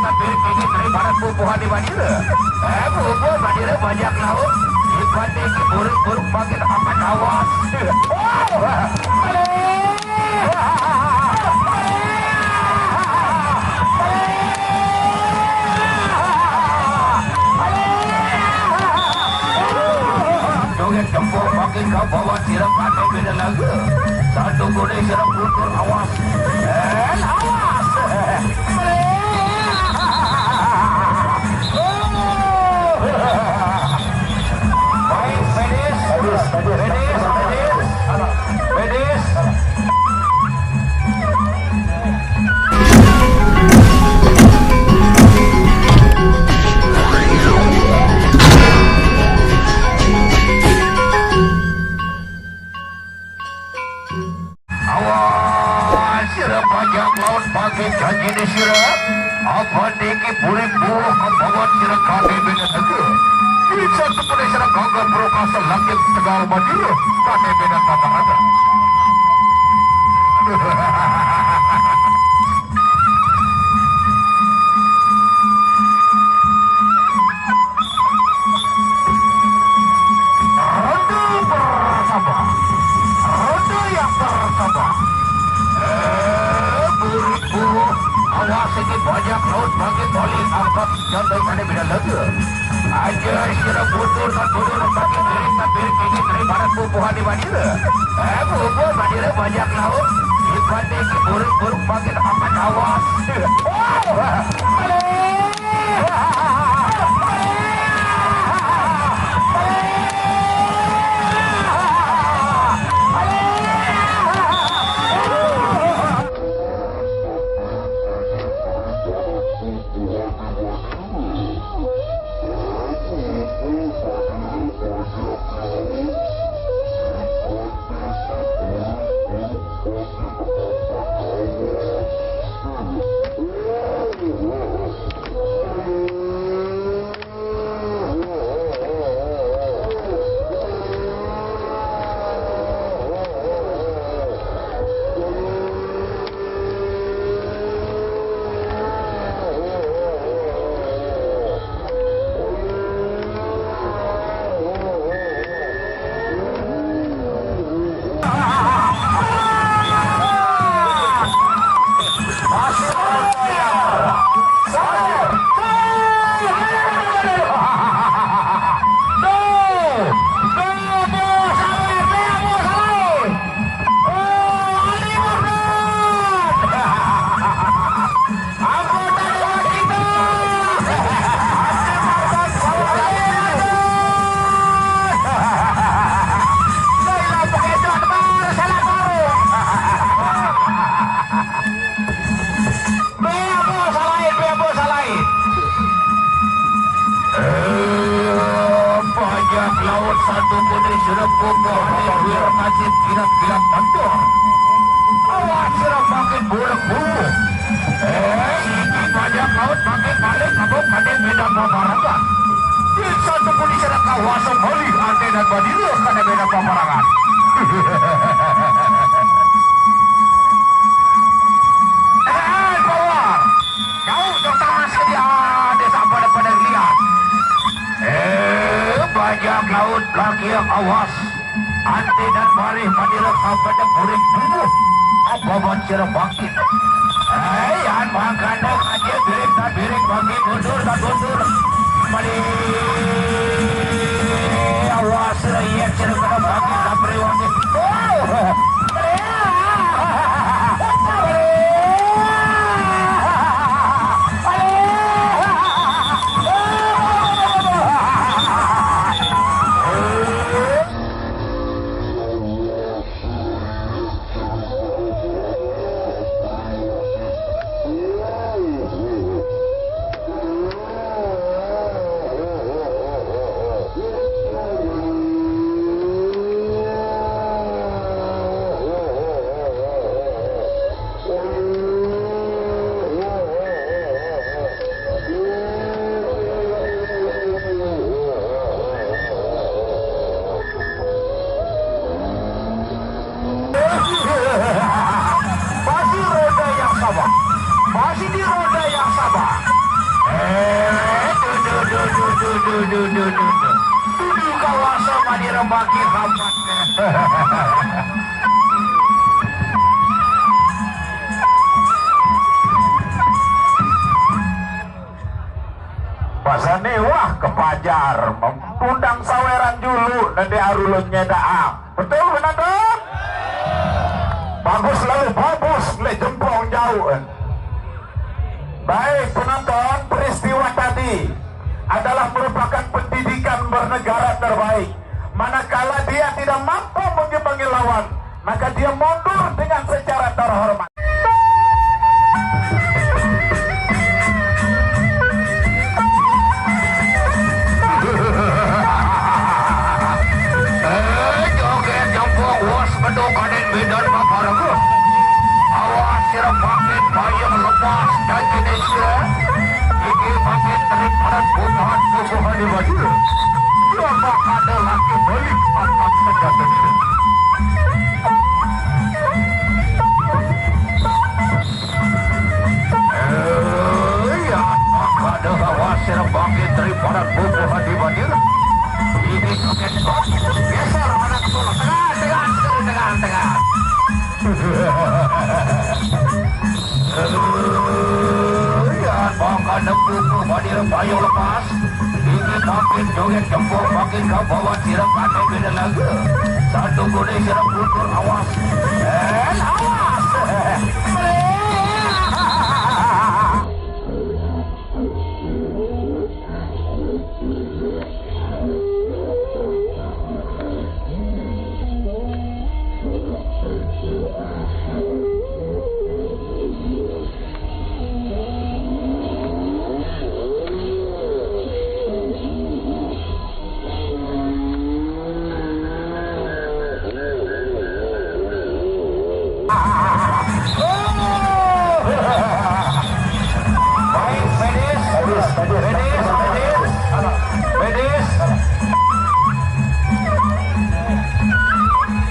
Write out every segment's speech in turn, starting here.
tapi kini daripada bubuhan di Badira. Bubuh Badira banyak laut. Ibadah ini buruk-buruk bagi amat awas. Joget jempol bagi kau bawa sirap pakai beda lagu. Satu kuning sirap luntur awas. Awas. Baik, Medis. Awas, sirap pajak laut pakai janji di sirap. Apa diki puri buah kebawat sirap kaki beda lagu. Bisa tepuk sirap gagal berokasa langit tegal Badira. Kaki beda papa ada. Roda yang bersabar. Buriku, awas sedikit banyak laut bagi toli angkat jantai pada beda lagu. Aja sirap butur dan budur bagi diri tapi kini daripada bubuhan di Badira. Bubuh Badira banyak laut. Ibadah ini buruk-buruk bagi amat awas. Laut satu putri sirap kubur biar nasib kilat-kilat bandor. Awas sirap makin buruk-buruk. Ini banyak laut makin balik kabuk kadang beda paparangan. Di satu putri sirap kawasan Bali Ante dan Badira kadang beda paparangan. Keluar. Kau dokter masih dia desa pada lihat. Banyak laut lagi yang awas. Ante dan Bali Badira pada burik tubuh. Apa bancir bangkit. An makan aja birik dan birik bagi mundur dan mundur. Bali awas rakyat cerita bagi dan periwati. Tuduh kawasan Madira bagi hambat. Pasane wah kepajar mengundang saweran dulu dan di arulun nyedaam. Betul benar dong? Bagus lalu bagus le jempong jauh. Baik penonton, peristiwa tadi adalah merupakan pendidikan bernegara terbaik. Manakala dia tidak mampu menyebangi lawan, maka dia mundur dengan secara terhormat. Joget jempong was bedok kaden bedan paparaku. Awas sirap paket payung lepas dan Indonesia. Iki paket terik pada bukan bukan di baju. Siapa ada laki balik patah senjata ini. Ya, ada awas sirap paket terik pada bukan di baju. Ini paket geser mana ke tolong tengah. Lihat bangga nepuku hadir payung lepas. Ini makin joget jempol makin kau bawa sirap aneh beda lagi. Satu kuning sirap luntur awas. Awas.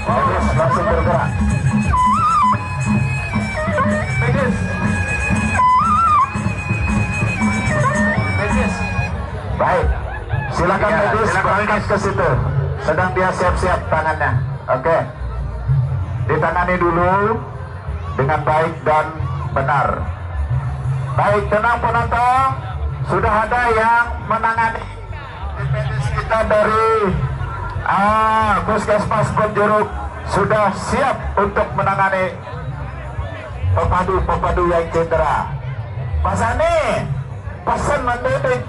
Medis langsung bergerak. Medis. Baik, silakan medis berangkat ke situ. Sedang dia siap-siap tangannya. Oke, ditangani dulu dengan baik dan benar. Baik, tenang penonton. Sudah ada yang menangani medis kita dari Puskesmas Bonjeruk sudah siap untuk menangani pepadu yang cedera. Mas Ani, pesan mendidik